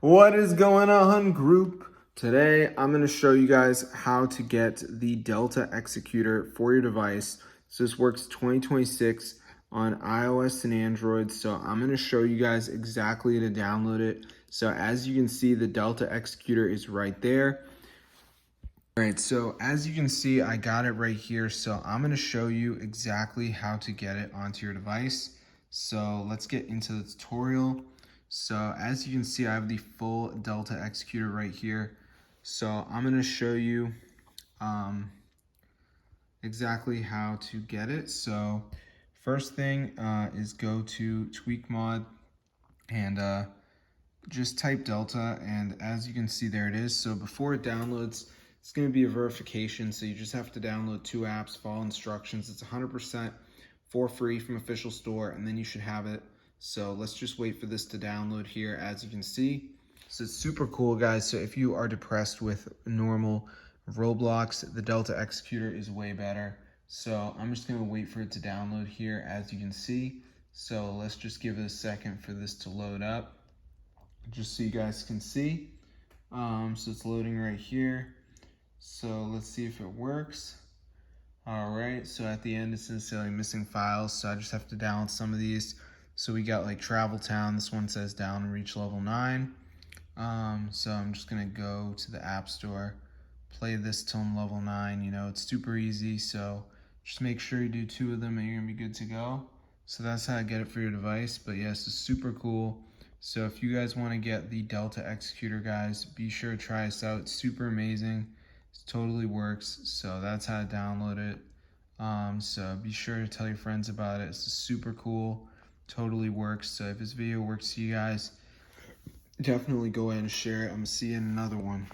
What is going on, group? Today, I'm going to show you guys how to get the Delta Executor for your device. So this works 2026 on iOS and Android. So I'm going to show you guys exactly how to download it. So as you can see, the Delta Executor is right there. All right, so as you can see, I got it right here. So I'm going to show you exactly how to get it onto your device. So let's get into the tutorial. So as you can see, I have the full Delta Executor right here. So I'm going to show you exactly how to get it. So first thing is go to Tweak Mod and just type Delta, and as you can see, there it is. So before it downloads, it's going to be a verification. So you just have to download 2 apps, follow instructions. It's 100% for free from official store, and then you should have it. So let's just wait for this to download here. As you can see, so it's super cool, guys. So if you are depressed with normal Roblox, the Delta Executor is way better. So I'm just going to wait for it to download here, as you can see. So let's just give it a second for this to load up, just so you guys can see. So it's loading right here. So let's see if it works. All right, so at the end it's necessarily missing files, so I just have to download some of these. So we got like Travel Town. This one says down and reach level 9. So I'm just gonna go to the App Store, play this till I'm level 9. You know, it's super easy, so just make sure you do 2 of them and you're gonna be good to go. So that's how I get it for your device. But yes, it's super cool. So if you guys want to get the Delta Executor, guys, be sure to try us out. It's super amazing. It totally works. So that's how to download it. So be sure to tell your friends about it. It's super cool. Totally works. So if this video works to you guys, definitely go ahead and share it. I'm gonna see you in another one.